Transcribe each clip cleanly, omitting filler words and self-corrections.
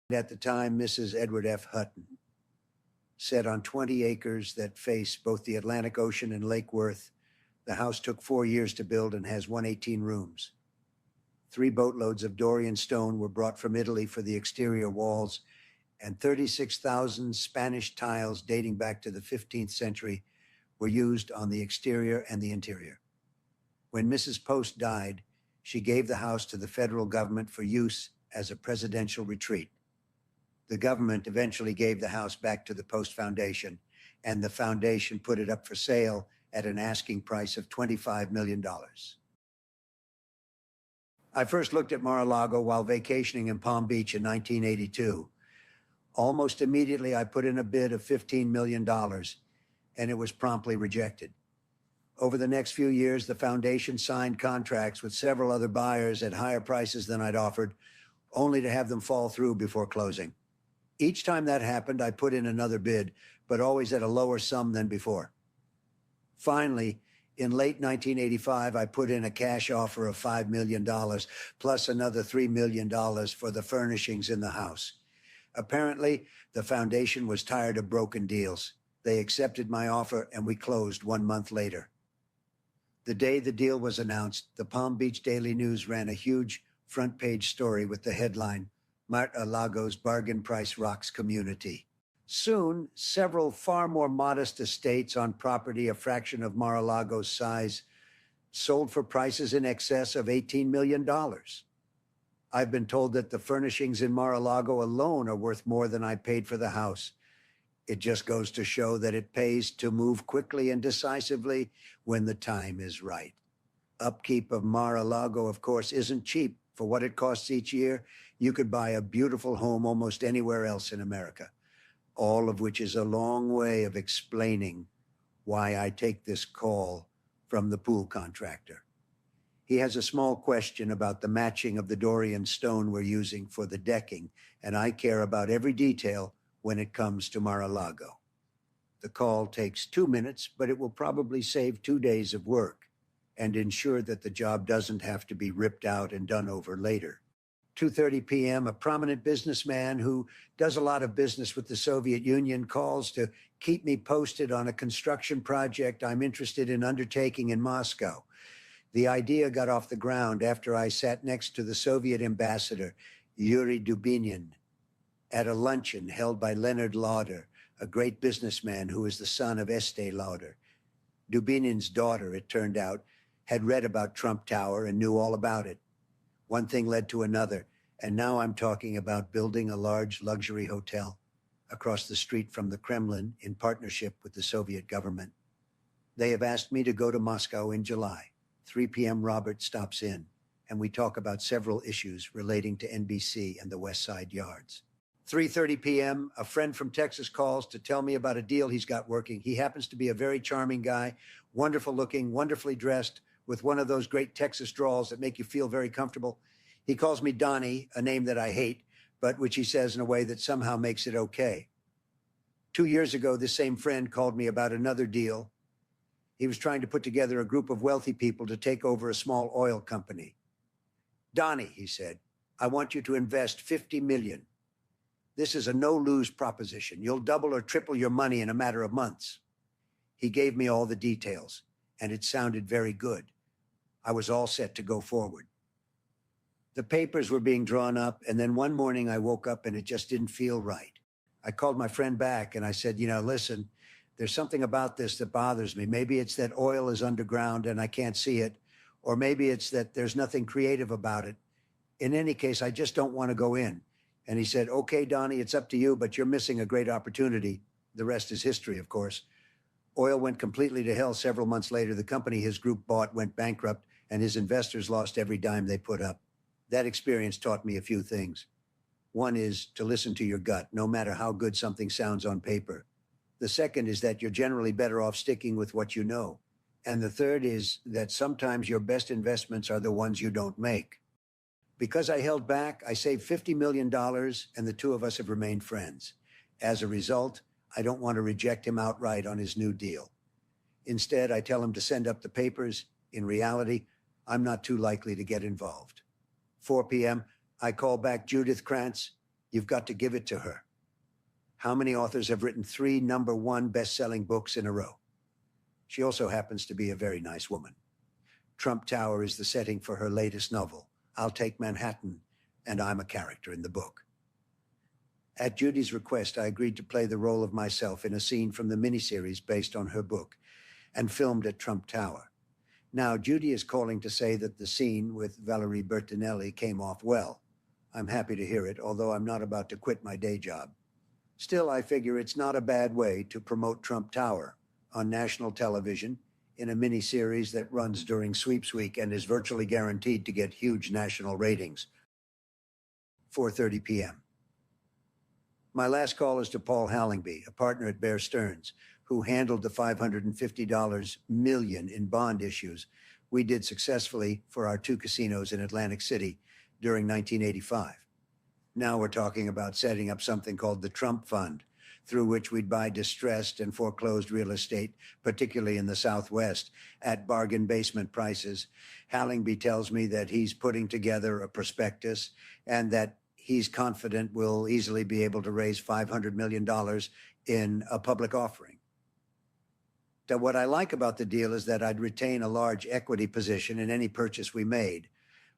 At the time, Mrs. Edward F. Hutton, set on 20 acres that face both the Atlantic Ocean and Lake Worth. The house took 4 years to build and has 118 rooms. 3 boatloads of Dorian stone were brought from Italy for the exterior walls, and 36,000 Spanish tiles dating back to the 15th century were used on the exterior and the interior. When Mrs. Post died, she gave the house to the federal government for use as a presidential retreat. The government eventually gave the house back to the Post Foundation, and the foundation put it up for sale at an asking price of $25 million. I first looked at Mar-a-Lago while vacationing in Palm Beach in 1982. Almost immediately, I put in a bid of $15 million, and it was promptly rejected. Over the next few years, the foundation signed contracts with several other buyers at higher prices than I'd offered, only to have them fall through before closing. Each time that happened, I put in another bid, but always at a lower sum than before. Finally, in late 1985, I put in a cash offer of $5 million, plus another $3 million for the furnishings in the house. Apparently, the foundation was tired of broken deals. They accepted my offer, and we closed 1 month later. The day the deal was announced, the Palm Beach Daily News ran a huge front-page story with the headline, "Mar-a-Lago's Bargain Price Rocks Community." Soon, several far more modest estates on property a fraction of Mar-a-Lago's size sold for prices in excess of $18 million. I've been told that the furnishings in Mar-a-Lago alone are worth more than I paid for the house. It just goes to show that it pays to move quickly and decisively when the time is right. Upkeep of Mar-a-Lago, of course, isn't cheap. For what it costs each year, you could buy a beautiful home almost anywhere else in America. All of which is a long way of explaining why I take this call from the pool contractor. He has a small question about the matching of the Dorian stone we're using for the decking, and I care about every detail when it comes to Mar-a-Lago. The call takes 2 minutes, but it will probably save 2 days of work and ensure that the job doesn't have to be ripped out and done over later. 2:30 p.m., a prominent businessman who does a lot of business with the Soviet Union calls to keep me posted on a construction project I'm interested in undertaking in Moscow. The idea got off the ground after I sat next to the Soviet ambassador, Yuri Dubinin, at a luncheon held by Leonard Lauder, a great businessman who is the son of Estee Lauder. Dubinin's daughter, it turned out, had read about Trump Tower and knew all about it. One thing led to another, and now I'm talking about building a large luxury hotel across the street from the Kremlin in partnership with the Soviet government. They have asked me to go to Moscow in July. 3 p.m. Robert stops in, and we talk about several issues relating to NBC and the West Side Yards. 3:30 p.m., a friend from Texas calls to tell me about a deal he's got working. He happens to be a very charming guy, wonderful looking, wonderfully dressed, with one of those great Texas drawls that make you feel very comfortable. He calls me Donnie, a name that I hate, but which he says in a way that somehow makes it okay. 2 years ago, this same friend called me about another deal. He was trying to put together a group of wealthy people to take over a small oil company. "Donnie," he said, "I want you to invest $50 million. This is a no-lose proposition. You'll double or triple your money in a matter of months." He gave me all the details, and it sounded very good. I was all set to go forward. The papers were being drawn up, and then one morning I woke up and it just didn't feel right. I called my friend back and I said, listen, there's something about this that bothers me. Maybe it's that oil is underground and I can't see it, or maybe it's that there's nothing creative about it. In any case, I just don't want to go in. And he said, "Okay, Donnie, it's up to you, but you're missing a great opportunity." The rest is history, of course. Oil went completely to hell several months later. The company his group bought went bankrupt, and his investors lost every dime they put up. That experience taught me a few things. One is to listen to your gut, no matter how good something sounds on paper. The second is that you're generally better off sticking with what you know. And the third is that sometimes your best investments are the ones you don't make. Because I held back, I saved $50 million, and the two of us have remained friends. As a result, I don't want to reject him outright on his new deal. Instead, I tell him to send up the papers. In reality, I'm not too likely to get involved. 4 p.m., I call back Judith Krantz. You've got to give it to her. How many authors have written 3 number 1 best-selling books in a row? She also happens to be a very nice woman. Trump Tower is the setting for her latest novel, I'll Take Manhattan, and I'm a character in the book. At Judy's request, I agreed to play the role of myself in a scene from the miniseries based on her book and filmed at Trump Tower. Now, Judy is calling to say that the scene with Valerie Bertinelli came off well. I'm happy to hear it, although I'm not about to quit my day job. Still, I figure it's not a bad way to promote Trump Tower on national television in a miniseries that runs during sweeps week and is virtually guaranteed to get huge national ratings. 4:30 p.m. My last call is to Paul Hallingby, a partner at Bear Stearns, who handled the $550 million in bond issues we did successfully for our 2 casinos in Atlantic City during 1985. Now we're talking about setting up something called the Trump Fund, through which we'd buy distressed and foreclosed real estate, particularly in the Southwest, at bargain basement prices. Hallingby tells me that he's putting together a prospectus and that he's confident we'll easily be able to raise $500 million in a public offering. Now, what I like about the deal is that I'd retain a large equity position in any purchase we made,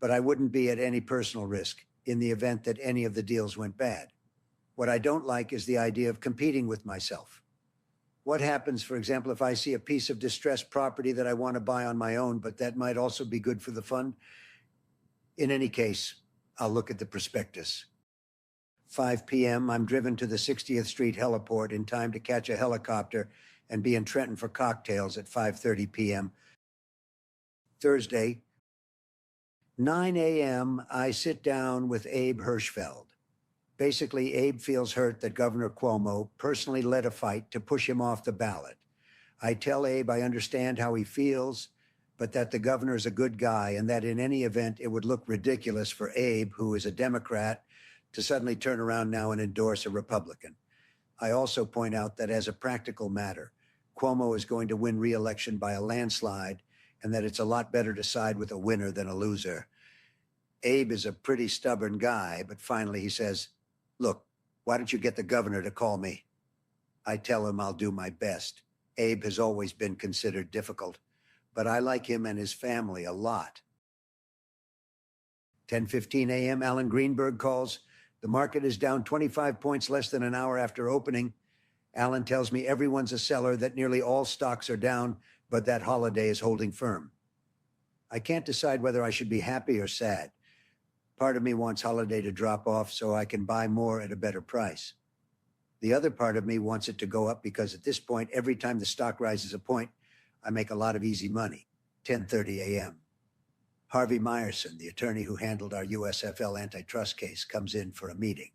but I wouldn't be at any personal risk in the event that any of the deals went bad. What I don't like is the idea of competing with myself. What happens, for example, if I see a piece of distressed property that I want to buy on my own, but that might also be good for the fund? In any case, I'll look at the prospectus. 5 p.m., I'm driven to the 60th Street heliport in time to catch a helicopter and be in Trenton for cocktails at 5:30 p.m. Thursday, 9 a.m., I sit down with Abe Hirschfeld. Basically, Abe feels hurt that Governor Cuomo personally led a fight to push him off the ballot. I tell Abe I understand how he feels, but that the governor is a good guy and that in any event, it would look ridiculous for Abe, who is a Democrat, to suddenly turn around now and endorse a Republican. I also point out that as a practical matter, Cuomo is going to win re-election by a landslide and that it's a lot better to side with a winner than a loser. Abe is a pretty stubborn guy, but finally he says, "Look, why don't you get the governor to call me?" I tell him I'll do my best. Abe has always been considered difficult, but I like him and his family a lot. 10:15 a.m., Alan Greenberg calls. The market is down 25 points less than an hour after opening. Alan tells me everyone's a seller, that nearly all stocks are down, but that Holiday is holding firm. I can't decide whether I should be happy or sad. Part of me wants Holiday to drop off so I can buy more at a better price. The other part of me wants it to go up because at this point, every time the stock rises a point, I make a lot of easy money. 10:30 a.m. Harvey Meyerson, the attorney who handled our USFL antitrust case, comes in for a meeting.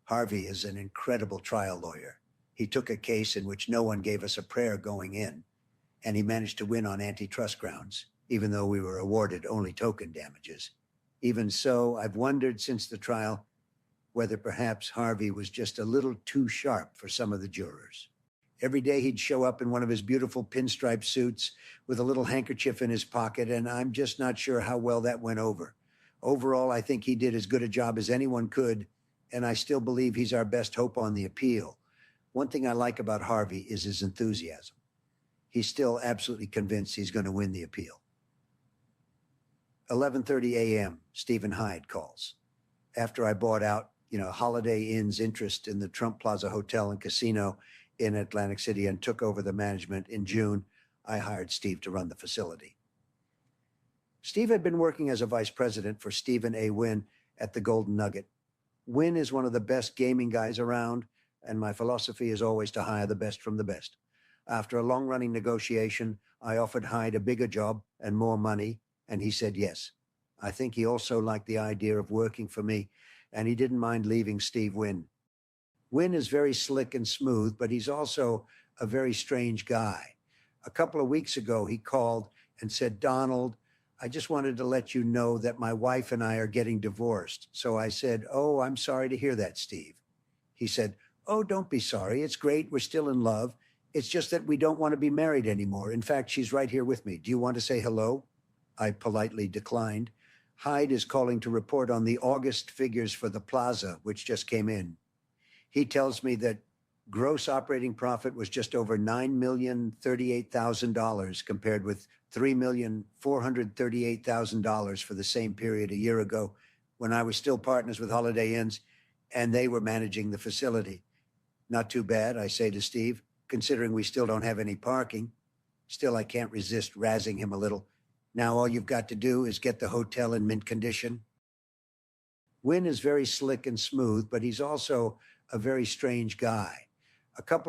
Harvey is an incredible trial lawyer. He took a case in which no one gave us a prayer going in, and he managed to win on antitrust grounds, even though we were awarded only token damages. Even so, I've wondered since the trial whether perhaps Harvey was just a little too sharp for some of the jurors. Every day he'd show up in one of his beautiful pinstripe suits with a little handkerchief in his pocket, and I'm just not sure how well that went over. Overall, I think he did as good a job as anyone could, and I still believe he's our best hope on the appeal. One thing I like about Harvey is his enthusiasm. He's still absolutely convinced he's going to win the appeal. 11:30 a.m., Stephen Hyde calls. After I bought out, Holiday Inn's interest in the Trump Plaza Hotel and Casino in Atlantic City and took over the management in June, I hired Steve to run the facility. Steve had been working as a vice president for Stephen A. Wynn at the Golden Nugget. Wynn is one of the best gaming guys around, and my philosophy is always to hire the best from the best. After a long-running negotiation, I offered Hyde a bigger job and more money, and he said yes. I think he also liked the idea of working for me, and he didn't mind leaving Steve Wynn. Wynn is very slick and smooth, but he's also a very strange guy. A couple of weeks ago, he called and said, "Donald, I just wanted to let you know that my wife and I are getting divorced." So I said, "Oh, I'm sorry to hear that, Steve." He said, "Oh, don't be sorry. It's great. We're still in love. It's just that we don't want to be married anymore. In fact, she's right here with me. Do you want to say hello?" I politely declined. Hyde is calling to report on the August figures for the plaza, which just came in. He tells me that gross operating profit was just over $9,038,000 compared with $3,438,000 for the same period a year ago when I was still partners with Holiday Inns and they were managing the facility. Not too bad, I say to Steve, considering we still don't have any parking. Still, I can't resist razzing him a little. Now all you've got to do is get the hotel in mint condition. Wynn is very slick and smooth, but he's also a very strange guy. A couple